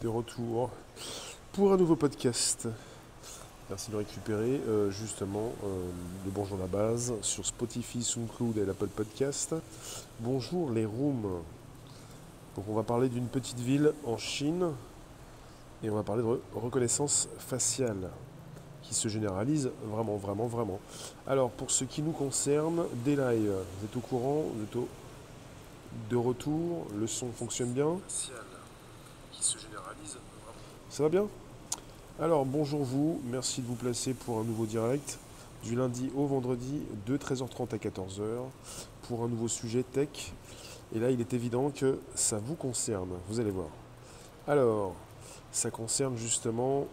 De retour pour un nouveau podcast. Merci de le récupérer justement le Bonjour la base sur Spotify, SoundCloud et l'Apple Podcast. Bonjour les rooms. Donc on va parler d'une petite ville en Chine et on va parler de reconnaissance faciale qui se généralise vraiment. Alors pour ce qui nous concerne, Delay, vous êtes au courant, vous êtes de retour, le son fonctionne bien. Qui se généralise vraiment. Ça va bien? Alors bonjour vous, merci de vous placer pour un nouveau direct du lundi au vendredi de 13h30 à 14h pour un nouveau sujet tech. Et là il est évident que ça vous concerne, vous allez voir. Alors, ça concerne justement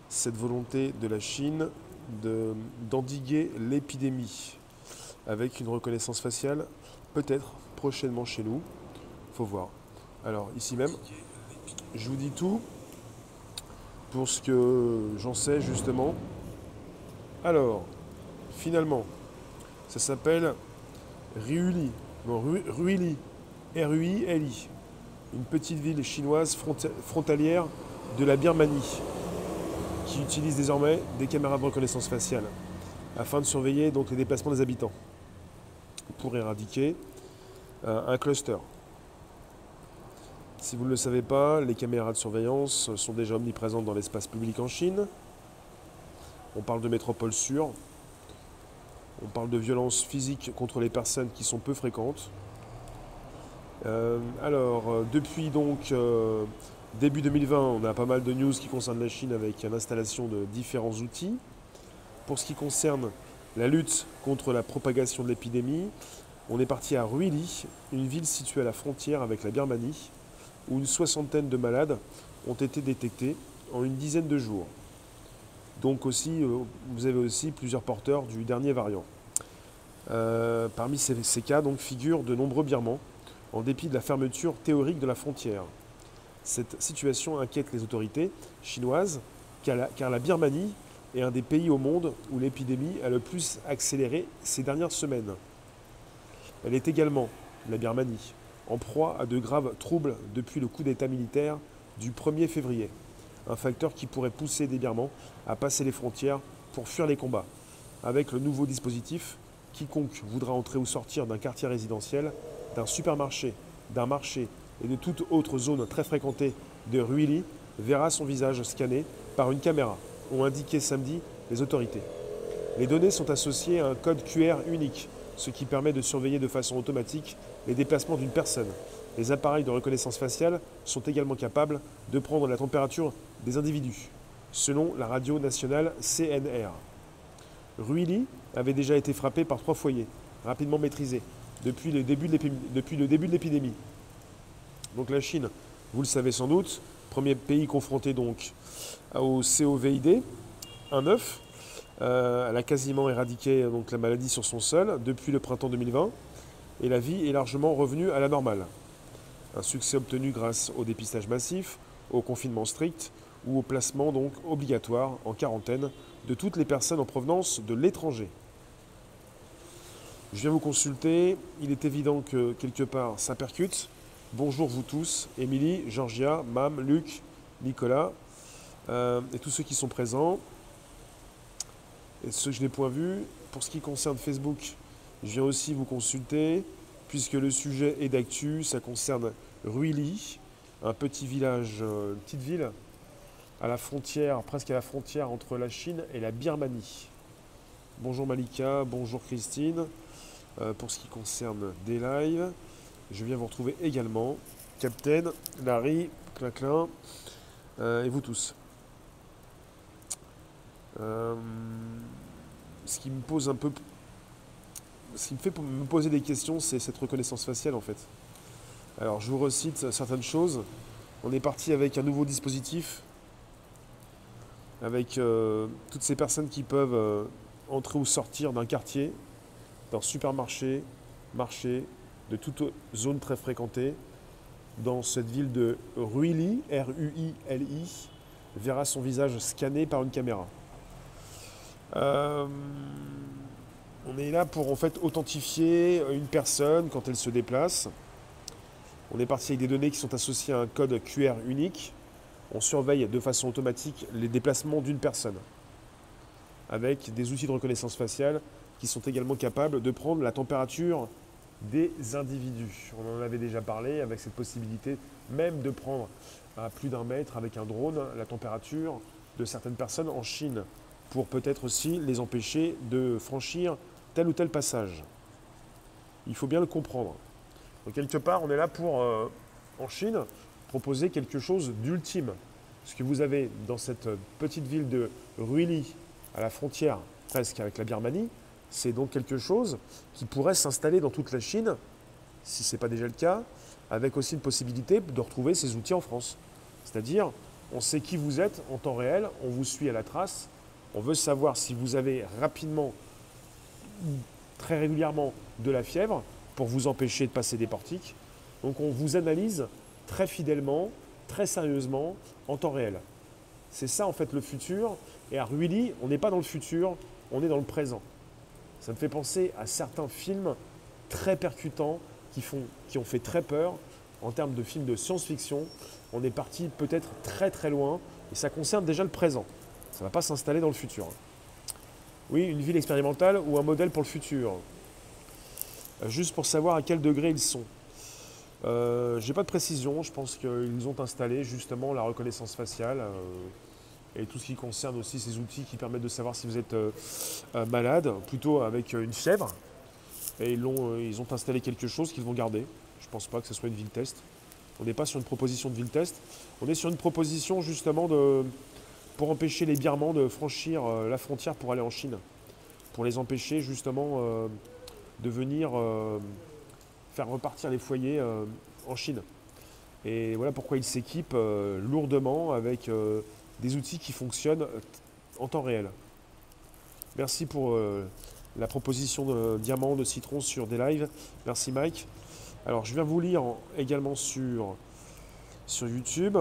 cette volonté de la Chine d'endiguer l'épidémie avec une reconnaissance faciale, peut-être prochainement chez nous, faut voir. Alors ici même, je vous dis tout pour ce que j'en sais justement. Alors, finalement, ça s'appelle Ruili, non, Ruili, R-U-I-L-I, une petite ville chinoise frontalière de la Birmanie, qui utilise désormais des caméras de reconnaissance faciale afin de surveiller donc les déplacements des habitants pour éradiquer un cluster. Si vous ne le savez pas, les caméras de surveillance sont déjà omniprésentes dans l'espace public en Chine. On parle de métropoles sûres. On parle de violences physiques contre les personnes qui sont peu fréquentes. Depuis donc début 2020, on a pas mal de news qui concernent la Chine avec l'installation de différents outils. Pour ce qui concerne la lutte contre la propagation de l'épidémie, on est parti à Ruili, une ville située à la frontière avec la Birmanie, où une soixantaine de malades ont été détectés en une dizaine de jours. Donc aussi, vous avez aussi plusieurs porteurs du dernier variant. Parmi ces cas donc, figurent de nombreux Birmans, en dépit de la fermeture théorique de la frontière. Cette situation inquiète les autorités chinoises, car la Birmanie est un des pays au monde où l'épidémie a le plus accéléré ces dernières semaines. Elle est également, la Birmanie, en proie à de graves troubles depuis le coup d'État militaire du 1er février. Un facteur qui pourrait pousser des Birmans à passer les frontières pour fuir les combats. Avec le nouveau dispositif, quiconque voudra entrer ou sortir d'un quartier résidentiel, d'un supermarché, d'un marché et de toute autre zone très fréquentée de Ruili verra son visage scanné par une caméra, ont indiqué samedi les autorités. Les données sont associées à un code QR unique, ce qui permet de surveiller de façon automatique les déplacements d'une personne. Les appareils de reconnaissance faciale sont également capables de prendre la température des individus, selon la radio nationale CNR. Ruili avait déjà été frappé par 3 foyers, rapidement maîtrisés, depuis le début de l'épidémie. Donc la Chine, vous le savez sans doute, premier pays confronté donc au COVID, un œuf. Elle a quasiment éradiqué donc, la maladie sur son sol depuis le printemps 2020 et la vie est largement revenue à la normale. Un succès obtenu grâce au dépistage massif, au confinement strict ou au placement donc obligatoire en quarantaine de toutes les personnes en provenance de l'étranger. Je viens vous consulter, il est évident que quelque part ça percute. Bonjour vous tous, Émilie, Georgia, Mam, Luc, Nicolas et tous ceux qui sont présents. Et ceux que je n'ai point vus. Pour ce qui concerne Facebook, je viens aussi vous consulter, puisque le sujet est d'actu, ça concerne Ruili, un petit village, une petite ville, à la frontière, presque à la frontière entre la Chine et la Birmanie. Bonjour Malika, bonjour Christine. Pour ce qui concerne des lives, je viens vous retrouver également. Captain, Larry, Claclin, et vous tous. Ce qui me pose un peu, ce qui me fait me poser des questions, c'est cette reconnaissance faciale en fait. Alors je vous recite certaines choses. On est parti avec un nouveau dispositif, avec toutes ces personnes qui peuvent entrer ou sortir d'un quartier, d'un supermarché, marché, de toute zone très fréquentée, dans cette ville de Ruili, R-U-I-L-I, verra son visage scanné par une caméra. On est là pour en fait authentifier une personne quand elle se déplace. On est parti avec des données qui sont associées à un code QR unique. on surveille de façon automatique les déplacements d'une personne, avec des outils de reconnaissance faciale qui sont également capables de prendre la température des individus. On en avait déjà parlé avec cette possibilité même de prendre à plus d'1 mètre avec un drone la température de certaines personnes en Chine pour peut-être aussi les empêcher de franchir tel ou tel passage. Il faut bien le comprendre. Donc quelque part, on est là pour, en Chine, proposer quelque chose d'ultime. Ce que vous avez dans cette petite ville de Ruili, à la frontière presque avec la Birmanie, c'est donc quelque chose qui pourrait s'installer dans toute la Chine, si ce n'est pas déjà le cas, avec aussi une possibilité de retrouver ces outils en France. C'est-à-dire, on sait qui vous êtes en temps réel, on vous suit à la trace, on veut savoir si vous avez rapidement, très régulièrement, de la fièvre pour vous empêcher de passer des portiques. Donc on vous analyse très fidèlement, très sérieusement, en temps réel. C'est ça en fait le futur. Et à Ruili, on n'est pas dans le futur, on est dans le présent. Ça me fait penser à certains films très percutants qui ont fait très peur en termes de films de science-fiction. On est parti peut-être très très loin et ça concerne déjà le présent. Ça ne va pas s'installer dans le futur. Oui, une ville expérimentale ou un modèle pour le futur. Juste pour savoir à quel degré ils sont. Je n'ai pas de précision, je pense qu'ils ont installé justement la reconnaissance faciale et tout ce qui concerne aussi ces outils qui permettent de savoir si vous êtes malade, plutôt avec une fièvre. Et ils ont installé quelque chose qu'ils vont garder. Je ne pense pas que ce soit une ville test. On n'est pas sur une proposition de ville test, on est sur une proposition justement pour empêcher les Birmans de franchir la frontière pour aller en Chine. Pour les empêcher justement de venir faire repartir les foyers en Chine. Et voilà pourquoi ils s'équipent lourdement avec des outils qui fonctionnent en temps réel. Merci pour la proposition de diamant, de citron sur des lives. Merci Mike. Alors je viens vous lire également sur YouTube.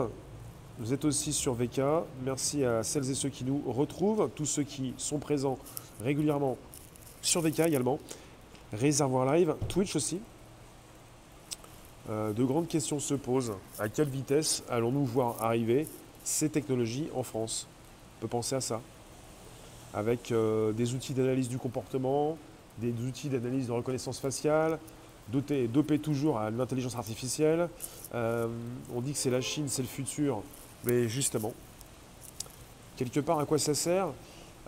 Vous êtes aussi sur VK. Merci à celles et ceux qui nous retrouvent, tous ceux qui sont présents régulièrement sur VK également. Réservoir Live, Twitch aussi. De grandes questions se posent. À quelle vitesse allons-nous voir arriver ces technologies en France? On peut penser à ça. Avec des outils d'analyse du comportement, des outils d'analyse de reconnaissance faciale, dopés toujours à l'intelligence artificielle. On dit que c'est la Chine, c'est le futur. Mais justement, quelque part, à quoi ça sert?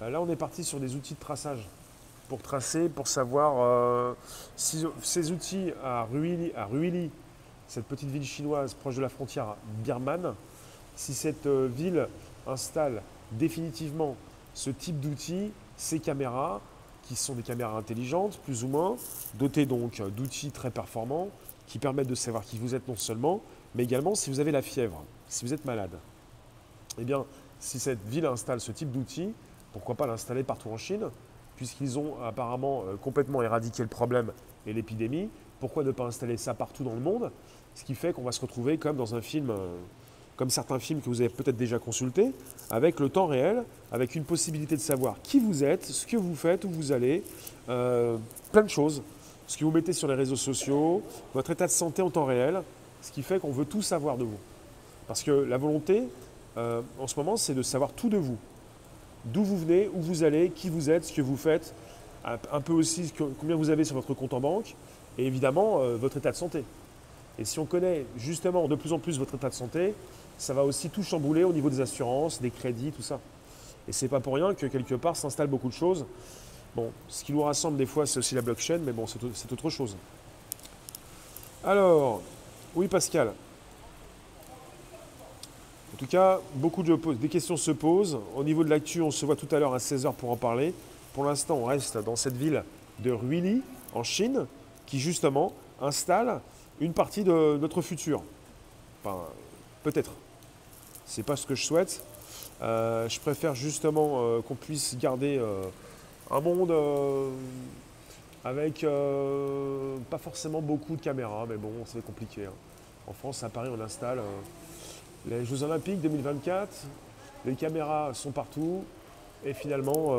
Là, on est parti sur des outils de traçage. Pour tracer, pour savoir si ces outils à Ruili, cette petite ville chinoise proche de la frontière birmane, si cette ville installe définitivement ce type d'outils, ces caméras, qui sont des caméras intelligentes, plus ou moins, dotées donc d'outils très performants, qui permettent de savoir qui vous êtes non seulement, mais également si vous avez la fièvre, si vous êtes malade. Eh bien, si cette ville installe ce type d'outils, pourquoi pas l'installer partout en Chine, puisqu'ils ont apparemment complètement éradiqué le problème et l'épidémie, pourquoi ne pas installer ça partout dans le monde? Ce qui fait qu'on va se retrouver comme dans un film, comme certains films que vous avez peut-être déjà consultés, avec le temps réel, avec une possibilité de savoir qui vous êtes, ce que vous faites, où vous allez, plein de choses. Ce que vous mettez sur les réseaux sociaux, votre état de santé en temps réel, ce qui fait qu'on veut tout savoir de vous. Parce que la volonté, en ce moment, c'est de savoir tout de vous. D'où vous venez, où vous allez, qui vous êtes, ce que vous faites, un peu aussi combien vous avez sur votre compte en banque, et évidemment votre état de santé. Et si on connaît justement de plus en plus votre état de santé, ça va aussi tout chambouler au niveau des assurances, des crédits, tout ça. Et c'est pas pour rien que quelque part s'installent beaucoup de choses. Bon, ce qui nous rassemble des fois, c'est aussi la blockchain, mais bon, c'est autre chose. Alors, oui Pascal. En tout cas, des questions se posent. Au niveau de l'actu, on se voit tout à l'heure à 16 h pour en parler. Pour l'instant, on reste dans cette ville de Ruili, en Chine, qui justement installe une partie de notre futur. Enfin, peut-être. C'est pas ce que je souhaite. Je préfère justement qu'on puisse garder un monde avec pas forcément beaucoup de caméras, mais bon, c'est compliqué. Hein. En France, à Paris, on installe les Jeux Olympiques 2024, les caméras sont partout. Et finalement,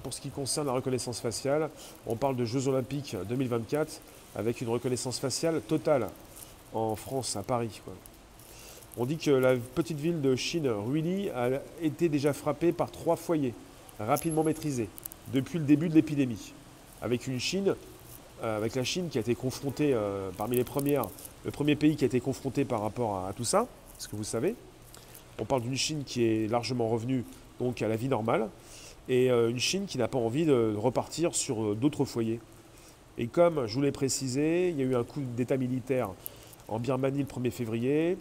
pour ce qui concerne la reconnaissance faciale, on parle de Jeux Olympiques 2024 avec une reconnaissance faciale totale en France, à Paris, quoi. On dit que la petite ville de Chine, Ruili, a été déjà frappée par 3 foyers, rapidement maîtrisés, depuis le début de l'épidémie. Avec avec la Chine qui a été confrontée parmi le premier pays qui a été confronté par rapport à tout ça, ce que vous savez. On parle d'une Chine qui est largement revenue donc à la vie normale, et une Chine qui n'a pas envie de repartir sur d'autres foyers. Et comme je vous l'ai précisé, il y a eu un coup d'état militaire en Birmanie le 1er février,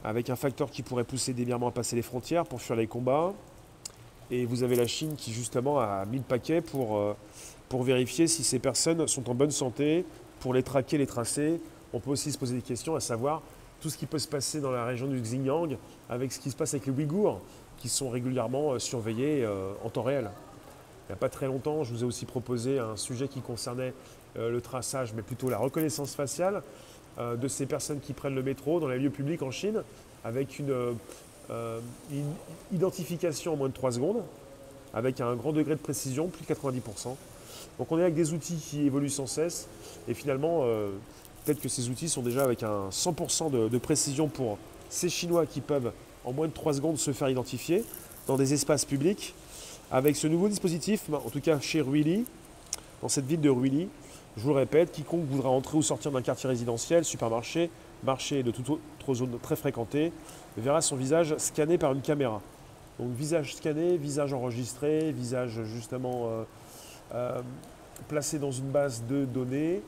avec un facteur qui pourrait pousser des Birmans à passer les frontières pour fuir les combats. Et vous avez la Chine qui justement a mis le paquet pour vérifier si ces personnes sont en bonne santé, pour les traquer, les tracer. On peut aussi se poser des questions à savoir tout ce qui peut se passer dans la région du Xinjiang avec ce qui se passe avec les Ouïghours qui sont régulièrement surveillés en temps réel. Il n'y a pas très longtemps, je vous ai aussi proposé un sujet qui concernait le traçage, mais plutôt la reconnaissance faciale de ces personnes qui prennent le métro dans les lieux publics en Chine avec une identification en moins de 3 secondes, avec un grand degré de précision, plus de 90%. Donc on est avec des outils qui évoluent sans cesse et finalement, peut-être que ces outils sont déjà avec un 100% de précision pour ces Chinois qui peuvent en moins de 3 secondes se faire identifier dans des espaces publics. Avec ce nouveau dispositif, en tout cas chez Ruili, dans cette ville de Ruili, je vous le répète, quiconque voudra entrer ou sortir d'un quartier résidentiel, supermarché, marché et de toute autre zone très fréquentée, verra son visage scanné par une caméra. Donc visage scanné, visage enregistré, visage justement placé dans une base de données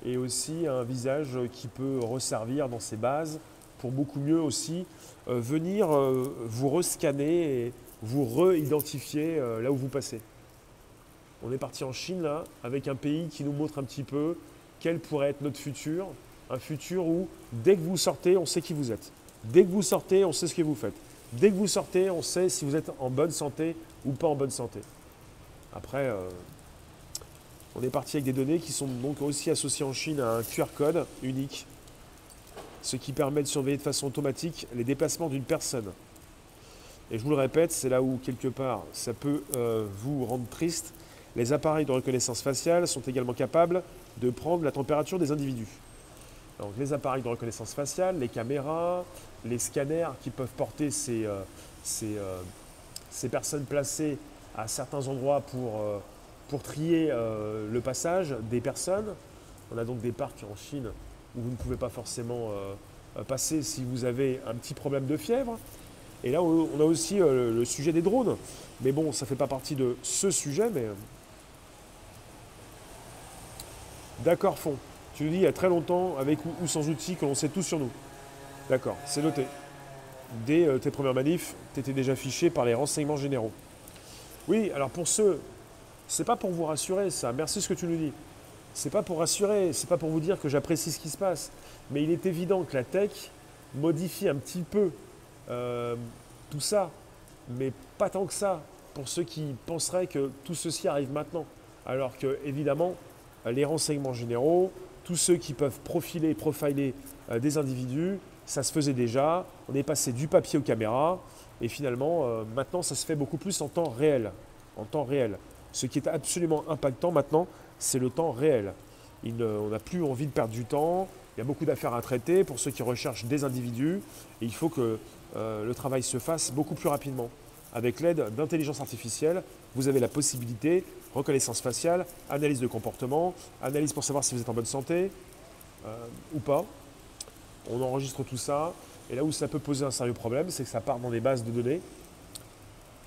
et aussi un visage qui peut resservir dans ces bases pour beaucoup mieux aussi venir vous rescanner et vous re-identifier là où vous passez. On est parti en Chine là, avec un pays qui nous montre un petit peu quel pourrait être notre futur. Un futur où dès que vous sortez, on sait qui vous êtes. Dès que vous sortez, on sait ce que vous faites. Dès que vous sortez, on sait si vous êtes en bonne santé ou pas en bonne santé. Après, on est parti avec des données qui sont donc aussi associées en Chine à un QR code unique, ce qui permet de surveiller de façon automatique les déplacements d'une personne. Et je vous le répète, c'est là où quelque part ça peut vous rendre triste. Les appareils de reconnaissance faciale sont également capables de prendre la température des individus. Donc les appareils de reconnaissance faciale, les caméras, les scanners qui peuvent porter ces personnes placées à certains endroits pour trier le passage des personnes. On a donc des parcs en Chine où vous ne pouvez pas forcément passer si vous avez un petit problème de fièvre. Et là, on a aussi le sujet des drones. Mais bon, ça ne fait pas partie de ce sujet, mais... D'accord, Fond. Tu nous dis il y a très longtemps, avec ou sans outils, que l'on sait tout sur nous. D'accord, c'est noté. Dès tes premières manifs, tu étais déjà fiché par les renseignements généraux. Oui, alors pour ceux, c'est pas pour vous rassurer ça, merci ce que tu nous dis. C'est pas pour rassurer, c'est pas pour vous dire que j'apprécie ce qui se passe. Mais il est évident que la tech modifie un petit peu tout ça, mais pas tant que ça, pour ceux qui penseraient que tout ceci arrive maintenant. Alors que, évidemment, les renseignements généraux, tous ceux qui peuvent profiler des individus, ça se faisait déjà. On est passé du papier aux caméras et finalement, maintenant, ça se fait beaucoup plus en temps réel. En temps réel. Ce qui est absolument impactant maintenant, c'est le temps réel. On n'a plus envie de perdre du temps. Il y a beaucoup d'affaires à traiter pour ceux qui recherchent des individus. Et il faut que le travail se fasse beaucoup plus rapidement. Avec l'aide d'intelligence artificielle, vous avez la possibilité, reconnaissance faciale, analyse de comportement, analyse pour savoir si vous êtes en bonne santé ou pas. On enregistre tout ça. Et là où ça peut poser un sérieux problème, c'est que ça part dans des bases de données.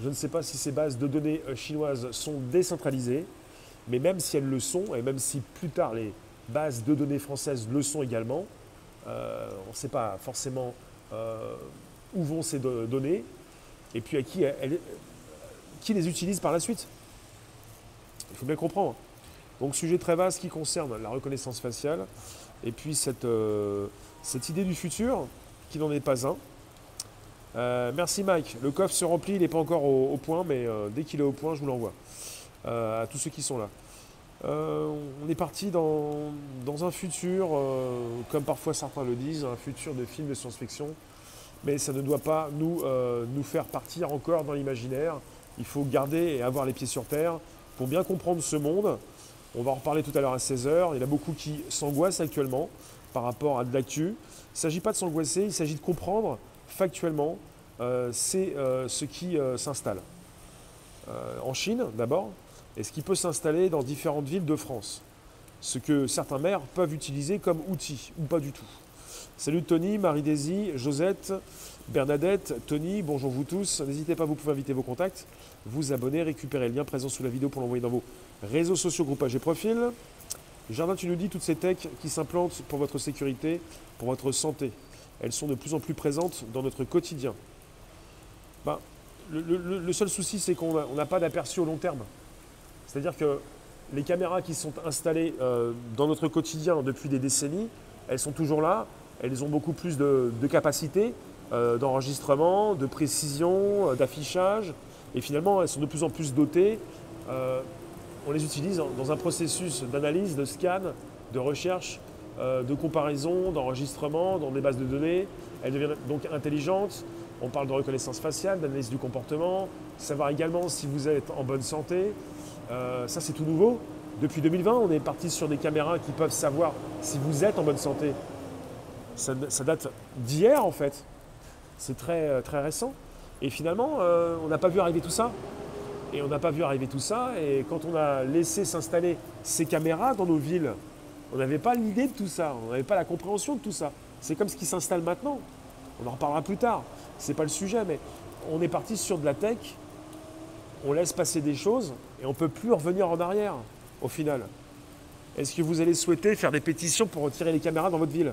Je ne sais pas si ces bases de données chinoises sont décentralisées, mais même si elles le sont, et même si plus tard les bases de données françaises le sont également, on ne sait pas forcément où vont ces données et puis à qui les utilise par la suite. Il faut bien comprendre. Donc sujet très vaste qui concerne la reconnaissance faciale et puis cette idée du futur qui n'en est pas un. Merci Mike. Le coffre se remplit, il n'est pas encore au point, mais dès qu'il est au point, je vous l'envoie. À tous ceux qui sont là. On est parti dans un futur, comme parfois certains le disent, un futur de film de science-fiction. Mais ça ne doit pas nous faire partir encore dans l'imaginaire. Il faut garder et avoir les pieds sur terre pour bien comprendre ce monde. On va en reparler tout à l'heure à 16 h. Il y en a beaucoup qui s'angoissent actuellement par rapport à de l'actu. Il ne s'agit pas de s'angoisser, il s'agit de comprendre factuellement ce qui s'installe. En Chine, d'abord, et ce qui peut s'installer dans différentes villes de France. Ce que certains maires peuvent utiliser comme outil, ou pas du tout. Salut Tony, Marie-Daisy, Josette, Bernadette, Tony, bonjour vous tous. N'hésitez pas, vous pouvez inviter vos contacts, vous abonner, récupérer le lien présent sous la vidéo pour l'envoyer dans vos réseaux sociaux, groupages et profils. Jardin, tu nous dis toutes ces techs qui s'implantent pour votre sécurité, pour votre santé. Elles sont de plus en plus présentes dans notre quotidien. Ben, le seul souci, c'est qu'on n'a pas d'aperçu au long terme. C'est-à-dire que les caméras qui sont installées dans notre quotidien depuis des décennies, elles sont toujours là. Elles ont beaucoup plus de capacité d'enregistrement, de précision, d'affichage. Et finalement, elles sont de plus en plus dotées. On les utilise dans un processus d'analyse, de scan, de recherche, de comparaison, d'enregistrement, dans des bases de données. Elles deviennent donc intelligentes. On parle de reconnaissance faciale, d'analyse du comportement, savoir également si vous êtes en bonne santé. Ça, c'est tout nouveau. Depuis 2020, on est parti sur des caméras qui peuvent savoir si vous êtes en bonne santé. Ça date d'hier, en fait. C'est très, très récent. Et finalement, on n'a pas vu arriver tout ça. Et on n'a pas vu arriver tout ça. Et quand on a laissé s'installer ces caméras dans nos villes, on n'avait pas l'idée de tout ça. On n'avait pas la compréhension de tout ça. C'est comme ce qui s'installe maintenant. On en reparlera plus tard. Ce n'est pas le sujet, mais on est parti sur de la tech. On laisse passer des choses et on ne peut plus revenir en arrière, au final. Est-ce que vous allez souhaiter faire des pétitions pour retirer les caméras dans votre ville?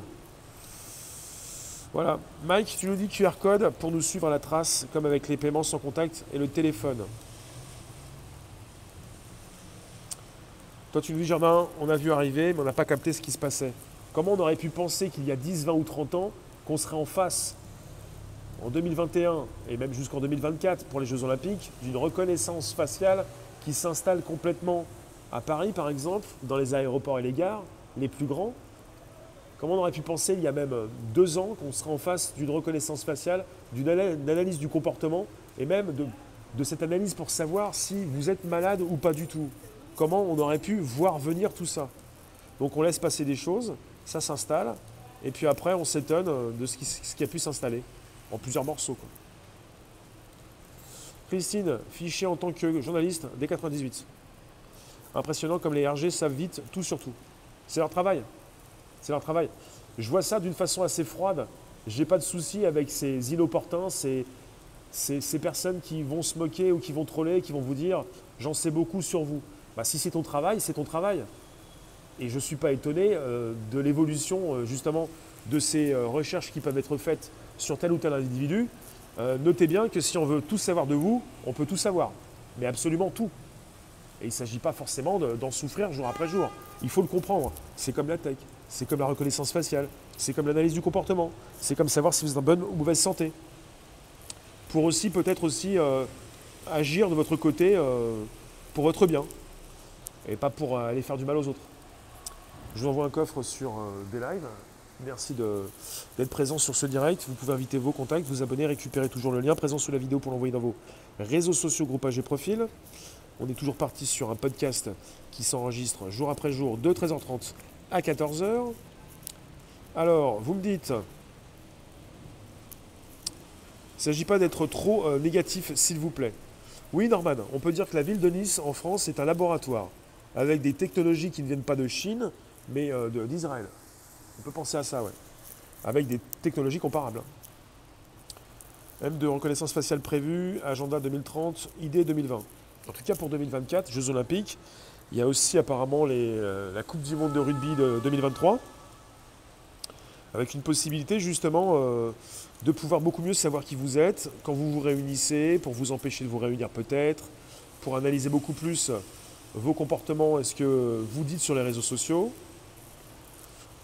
Voilà. Mike, tu nous dis QR code pour nous suivre à la trace, comme avec les paiements sans contact et le téléphone. Toi, tu nous dis, Germain, on a vu arriver, mais on n'a pas capté ce qui se passait. Comment on aurait pu penser qu'il y a 10, 20 ou 30 ans qu'on serait en face, en 2021 et même jusqu'en 2024 pour les Jeux Olympiques, d'une reconnaissance faciale qui s'installe complètement à Paris, par exemple, dans les aéroports et les gares, les plus grands. Comment on aurait pu penser il y a même 2 ans qu'on serait en face d'une reconnaissance faciale, d'une analyse du comportement et même de cette analyse pour savoir si vous êtes malade ou pas du tout. Comment on aurait pu voir venir tout ça? Donc on laisse passer des choses, ça s'installe, et puis après on s'étonne de ce qui a pu s'installer en plusieurs morceaux, quoi. Christine, fiché en tant que journaliste dès 98. Impressionnant comme les RG savent vite tout sur tout. C'est leur travail. C'est leur travail. Je vois ça d'une façon assez froide. Je n'ai pas de souci avec ces inopportuns, ces personnes qui vont se moquer ou qui vont troller, qui vont vous dire « j'en sais beaucoup sur vous ». Bah, si c'est ton travail, c'est ton travail. Et je ne suis pas étonné de l'évolution justement de ces recherches qui peuvent être faites sur tel ou tel individu. Notez bien que si on veut tout savoir de vous, on peut tout savoir, mais absolument tout. Et il ne s'agit pas forcément d'en souffrir jour après jour. Il faut le comprendre. C'est comme la tech, c'est comme la reconnaissance faciale, c'est comme l'analyse du comportement, c'est comme savoir si vous êtes en bonne ou mauvaise santé. Pour aussi peut-être aussi agir de votre côté pour votre bien et pas pour aller faire du mal aux autres. Je vous envoie un coffre sur des lives. Merci d'être présent sur ce direct. Vous pouvez inviter vos contacts, vous abonner, récupérer toujours le lien présent sous la vidéo pour l'envoyer dans vos réseaux sociaux, groupages et profils. On est toujours parti sur un podcast qui s'enregistre jour après jour de 13h30 à 14h. Alors, vous me dites, il ne s'agit pas d'être trop négatif, s'il vous plaît. Oui, Norman, on peut dire que la ville de Nice, en France, est un laboratoire avec des technologies qui ne viennent pas de Chine, mais d'Israël. On peut penser à ça, ouais. Avec des technologies comparables. M de reconnaissance faciale prévue, agenda 2030, idée 2020. En tout cas pour 2024, Jeux Olympiques. Il y a aussi apparemment la Coupe du Monde de rugby de 2023. Avec une possibilité justement de pouvoir beaucoup mieux savoir qui vous êtes quand vous vous réunissez, pour vous empêcher de vous réunir peut-être, pour analyser beaucoup plus vos comportements et ce que vous dites sur les réseaux sociaux.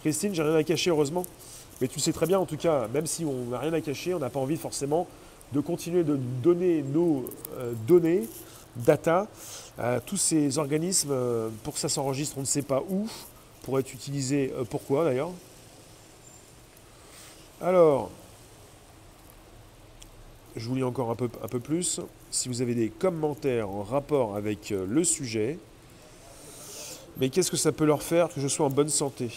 Christine, j'ai rien à cacher, heureusement. Mais tu sais très bien, en tout cas, même si on n'a rien à cacher, on n'a pas envie forcément de continuer de donner nos données, data, à tous ces organismes pour que ça s'enregistre, on ne sait pas où, pour être utilisé, pourquoi d'ailleurs. Alors, je vous lis encore un peu plus. Si vous avez des commentaires en rapport avec le sujet, mais qu'est-ce que ça peut leur faire que je sois en bonne santé?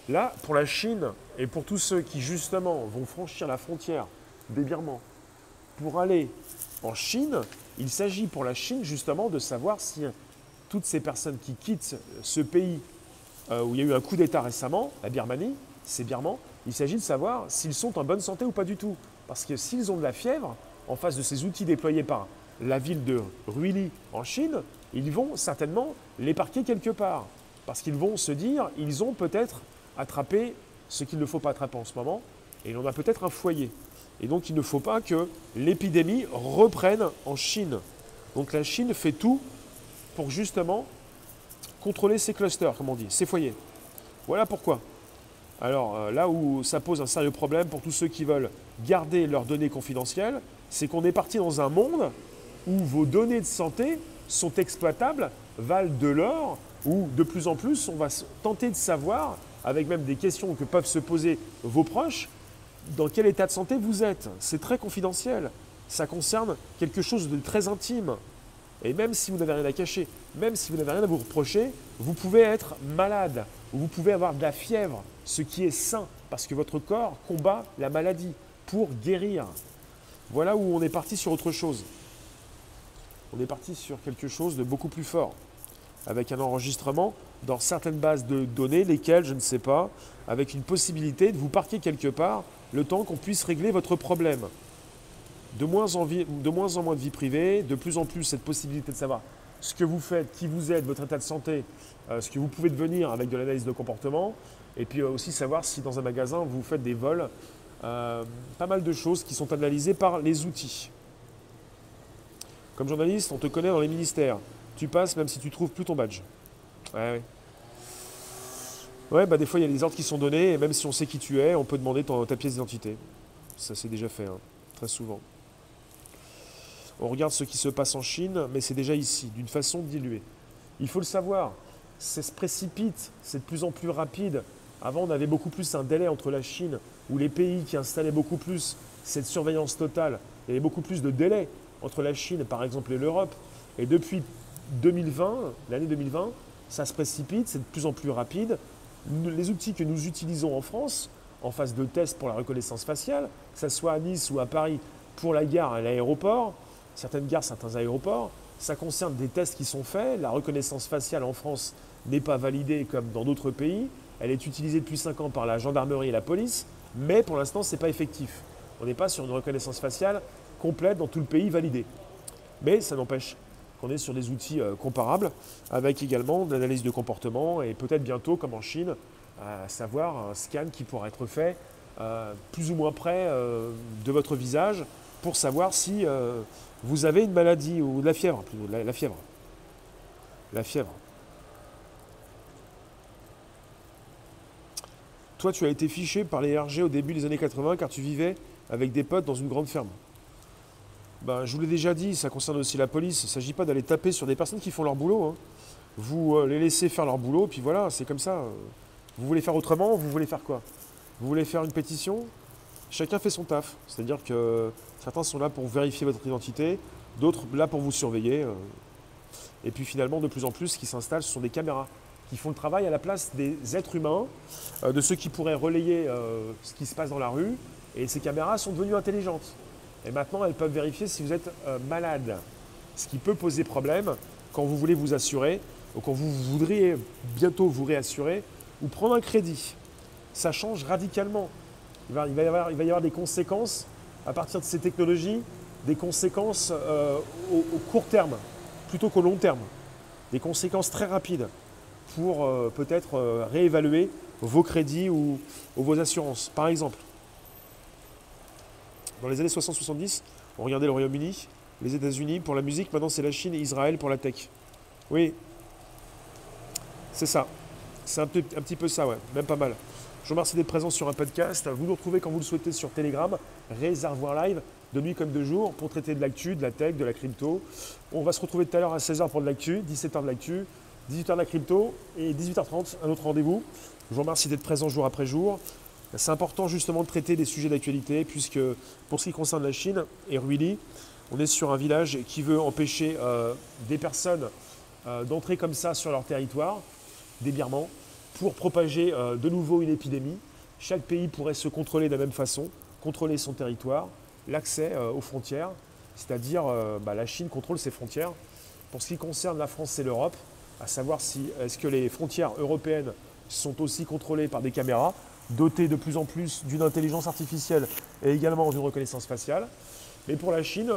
Là, pour la Chine et pour tous ceux qui justement vont franchir la frontière des Birmans pour aller en Chine, il s'agit pour la Chine justement de savoir si toutes ces personnes qui quittent ce pays où il y a eu un coup d'État récemment, la Birmanie, ces Birmans, il s'agit de savoir s'ils sont en bonne santé ou pas du tout. Parce que s'ils ont de la fièvre, en face de ces outils déployés par la ville de Ruili en Chine, ils vont certainement les parquer quelque part. Parce qu'ils vont se dire, ils ont peut-être attrapé ce qu'il ne faut pas attraper en ce moment, et on a peut-être un foyer. Et donc il ne faut pas que l'épidémie reprenne en Chine. Donc la Chine fait tout pour justement contrôler ces clusters, comme on dit, ces foyers. Voilà pourquoi. Alors là où ça pose un sérieux problème pour tous ceux qui veulent garder leurs données confidentielles, c'est qu'on est parti dans un monde où vos données de santé sont exploitables, valent de l'or, où de plus en plus on va tenter de savoir, avec même des questions que peuvent se poser vos proches, dans quel état de santé vous êtes. C'est très confidentiel. Ça concerne quelque chose de très intime. Et même si vous n'avez rien à cacher, même si vous n'avez rien à vous reprocher, vous pouvez être malade ou vous pouvez avoir de la fièvre, ce qui est sain, parce que votre corps combat la maladie pour guérir. Voilà où on est parti sur autre chose. On est parti sur quelque chose de beaucoup plus fort, avec un enregistrement dans certaines bases de données, lesquelles, je ne sais pas, avec une possibilité de vous parquer quelque part le temps qu'on puisse régler votre problème. De moins en moins de vie privée, de plus en plus cette possibilité de savoir ce que vous faites, qui vous êtes, votre état de santé, ce que vous pouvez devenir avec de l'analyse de comportement, et puis aussi savoir si dans un magasin vous faites des vols, pas mal de choses qui sont analysées par les outils. Comme journaliste, on te connaît dans les ministères. Tu passes même si tu ne trouves plus ton badge. Ouais, bah des fois il y a des ordres qui sont donnés, et même si on sait qui tu es, on peut demander ta pièce d'identité. Ça c'est déjà fait, hein, très souvent. On regarde ce qui se passe en Chine, mais c'est déjà ici, d'une façon diluée. Il faut le savoir, ça se précipite, c'est de plus en plus rapide. Avant, on avait beaucoup plus un délai entre la Chine, où les pays qui installaient beaucoup plus cette surveillance totale, il y avait beaucoup plus de délai entre la Chine, par exemple, et l'Europe. Et depuis 2020, l'année 2020, ça se précipite, c'est de plus en plus rapide. Les outils que nous utilisons en France, en phase de test pour la reconnaissance faciale, que ce soit à Nice ou à Paris pour la gare et l'aéroport, certaines gares, certains aéroports, ça concerne des tests qui sont faits. La reconnaissance faciale en France n'est pas validée comme dans d'autres pays. Elle est utilisée depuis 5 ans par la gendarmerie et la police, mais pour l'instant, ce n'est pas effectif. On n'est pas sur une reconnaissance faciale complète dans tout le pays validée. Mais ça n'empêche qu'on est sur des outils comparables, avec également de l'analyse de comportement et peut-être bientôt, comme en Chine, à savoir un scan qui pourra être fait plus ou moins près de votre visage pour savoir si vous avez une maladie ou de la fièvre, plutôt, la fièvre. La fièvre. Toi, tu as été fiché par les RG au début des années 80 car tu vivais avec des potes dans une grande ferme. Ben, je vous l'ai déjà dit, ça concerne aussi la police. Il ne s'agit pas d'aller taper sur des personnes qui font leur boulot, hein. Vous les laissez faire leur boulot, puis voilà, c'est comme ça. Vous voulez faire autrement, vous voulez faire quoi? Vous voulez faire une pétition? Chacun fait son taf. C'est-à-dire que certains sont là pour vérifier votre identité, d'autres là pour vous surveiller. Et puis finalement, de plus en plus, ce qui s'installe, ce sont des caméras qui font le travail à la place des êtres humains, de ceux qui pourraient relayer ce qui se passe dans la rue. Et ces caméras sont devenues intelligentes. Et maintenant, elles peuvent vérifier si vous êtes malade. Ce qui peut poser problème quand vous voulez vous assurer, ou quand vous voudriez bientôt vous réassurer, ou prendre un crédit. Ça change radicalement. Il va y avoir des conséquences à partir de ces technologies, des conséquences au court terme, plutôt qu'au long terme. Des conséquences très rapides pour peut-être réévaluer vos crédits ou vos assurances. Par exemple, dans les années 60-70, on regardait le Royaume-Uni, les États-Unis pour la musique, maintenant c'est la Chine et Israël pour la tech. Oui, c'est ça. C'est un petit peu ça, ouais, même pas mal. Je vous remercie d'être présent sur un podcast. Vous nous retrouvez quand vous le souhaitez sur Telegram, Réservoir Live, de nuit comme de jour, pour traiter de l'actu, de la tech, de la crypto. On va se retrouver tout à l'heure à 16h pour de l'actu, 17h de l'actu, 18h de la crypto et 18h30, un autre rendez-vous. Je vous remercie d'être présent jour après jour. C'est important justement de traiter des sujets d'actualité puisque pour ce qui concerne la Chine et Ruili, on est sur un village qui veut empêcher des personnes d'entrer comme ça sur leur territoire, des Birmans. pour propager de nouveau une épidémie. Chaque pays pourrait se contrôler de la même façon, contrôler son territoire, l'accès aux frontières, c'est-à-dire la Chine contrôle ses frontières. Pour ce qui concerne la France et l'Europe, à savoir si est-ce que les frontières européennes sont aussi contrôlées par des caméras, dotées de plus en plus d'une intelligence artificielle et également d'une reconnaissance faciale. Mais pour la Chine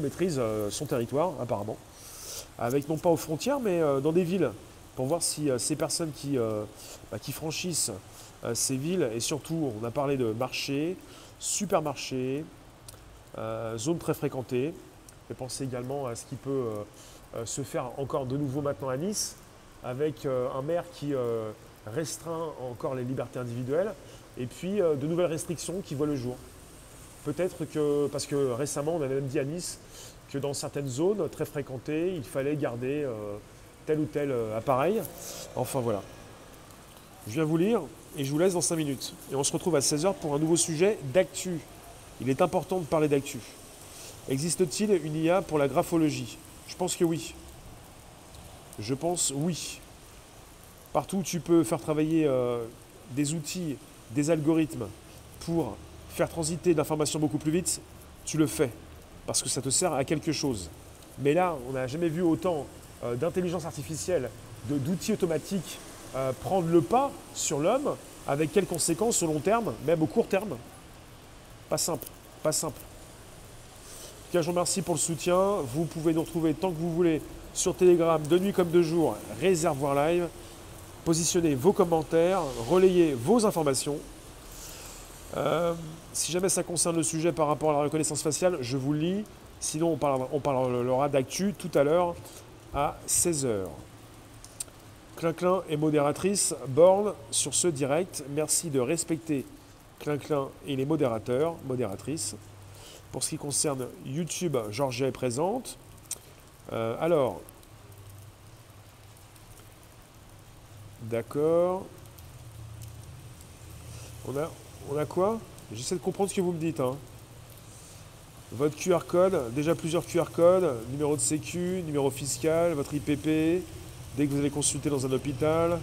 maîtrise son territoire apparemment, avec non pas aux frontières, mais dans des villes, pour voir si ces personnes qui franchissent ces villes, et surtout on a parlé de marchés, supermarchés, zones très fréquentées. Je vais penser également à ce qui peut se faire encore de nouveau maintenant à Nice, avec un maire qui restreint encore les libertés individuelles, et puis de nouvelles restrictions qui voient le jour. Peut-être que, parce que récemment on avait même dit à Nice que dans certaines zones très fréquentées, il fallait garder tel ou tel appareil. Enfin voilà. Je viens vous lire et je vous laisse dans 5 minutes. Et on se retrouve à 16 h pour un nouveau sujet d'actu. Il est important de parler d'actu. Existe-t-il une IA pour la graphologie? Je pense que oui. Je pense oui. Partout où tu peux faire travailler des outils, des algorithmes pour faire transiter l'information beaucoup plus vite, tu le fais. Parce que ça te sert à quelque chose. Mais là, on n'a jamais vu autant d'intelligence artificielle, d'outils automatiques prendre le pas sur l'homme, avec quelles conséquences au long terme, même au court terme. Pas simple, pas simple. En tout cas, je vous remercie pour le soutien. Vous pouvez nous retrouver tant que vous voulez sur Telegram, de nuit comme de jour, Réservoir Live. Positionnez vos commentaires, relayez vos informations. Si jamais ça concerne le sujet par rapport à la reconnaissance faciale, je vous le lis. Sinon, on parlera d'actu tout à l'heure à 16 h. Clinclin et modératrice Born sur ce direct. Merci de respecter Clinclin et les modérateurs, modératrices. Pour ce qui concerne YouTube, Georgia est présente. Alors, d'accord. On a quoi? J'essaie de comprendre ce que vous me dites. Votre QR code, déjà plusieurs QR codes, numéro de sécu, numéro fiscal, votre IPP, dès que vous allez consulter dans un hôpital.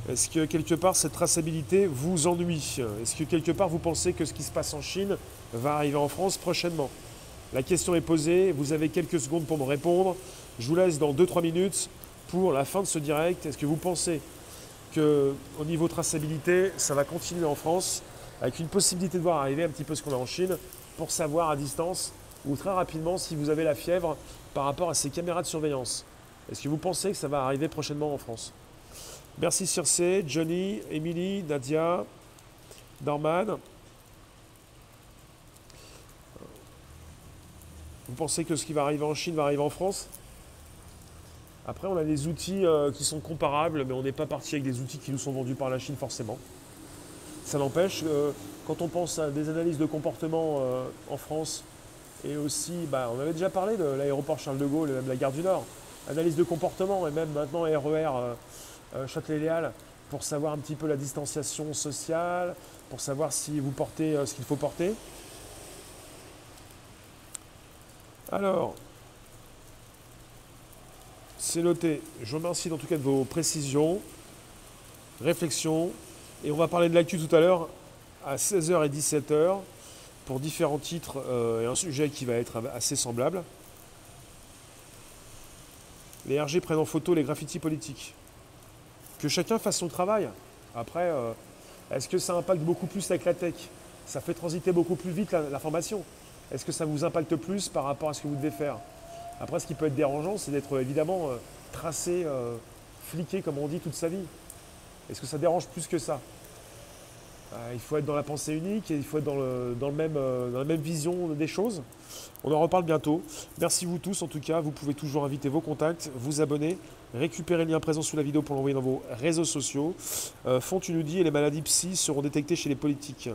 Est-ce que quelque part cette traçabilité vous ennuie? Est-ce que quelque part vous pensez que ce qui se passe en Chine va arriver en France prochainement? La question est posée, vous avez quelques secondes pour me répondre. Je vous laisse dans 2-3 minutes pour la fin de ce direct. Est-ce que vous pensez qu'au niveau traçabilité, ça va continuer en France, avec une possibilité de voir arriver un petit peu ce qu'on a en Chine, pour savoir à distance ou très rapidement si vous avez la fièvre par rapport à ces caméras de surveillance? Est-ce que vous pensez que ça va arriver prochainement en France? Merci Circe, Johnny, Émilie, Nadia, Norman. Vous pensez que ce qui va arriver en Chine va arriver en France? Après, on a des outils qui sont comparables, mais on n'est pas parti avec des outils qui nous sont vendus par la Chine forcément. Ça n'empêche, quand on pense à des analyses de comportement en France, et aussi, on avait déjà parlé de l'aéroport Charles de Gaulle et même de la gare du Nord, analyse de comportement et même maintenant RER Châtelet-Léal, pour savoir un petit peu la distanciation sociale, pour savoir si vous portez ce qu'il faut porter. Alors, c'est noté. Je vous remercie en tout cas de vos précisions, réflexions. Et on va parler de l'actu tout à l'heure à 16 h et 17 h pour différents titres et un sujet qui va être assez semblable. Les RG prennent en photo les graffitis politiques. Que chacun fasse son travail. Après, est-ce que ça impacte beaucoup plus avec la tech? Ça fait transiter beaucoup plus vite l'information. Est-ce que ça vous impacte plus par rapport à ce que vous devez faire? Après, ce qui peut être dérangeant, c'est d'être évidemment tracé, fliqué, comme on dit, toute sa vie. Est-ce que ça dérange plus que ça? Il faut être dans la pensée unique et il faut être dans la même vision des choses. On en reparle bientôt. Merci vous tous en tout cas. Vous pouvez toujours inviter vos contacts, vous abonner, récupérer le lien présent sous la vidéo pour l'envoyer dans vos réseaux sociaux. Font, tu nous dis, et les maladies psy seront détectées chez les politiques.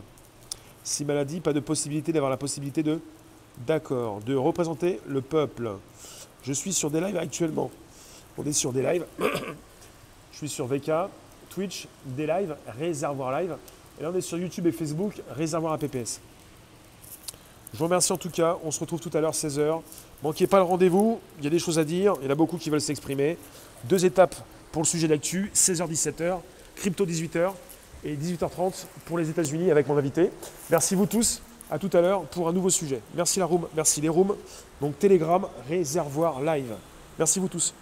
Si maladie, pas de possibilité d'avoir la possibilité de, d'accord, de représenter le peuple. Je suis sur des lives actuellement. On est sur des lives. Je suis sur VK, Twitch, des lives, Réservoir Live. Et là, on est sur YouTube et Facebook, Réservoir APPS. Je vous remercie en tout cas. On se retrouve tout à l'heure, 16 h. Manquez pas le rendez-vous. Il y a des choses à dire. Il y en a beaucoup qui veulent s'exprimer. 2 étapes pour le sujet d'actu, 16 h, 17 h. crypto 18h et 18h30 pour les États-Unis avec mon invité. Merci vous tous. À tout à l'heure pour un nouveau sujet. Merci la room, merci les rooms. Donc Telegram, réservoir live. Merci vous tous.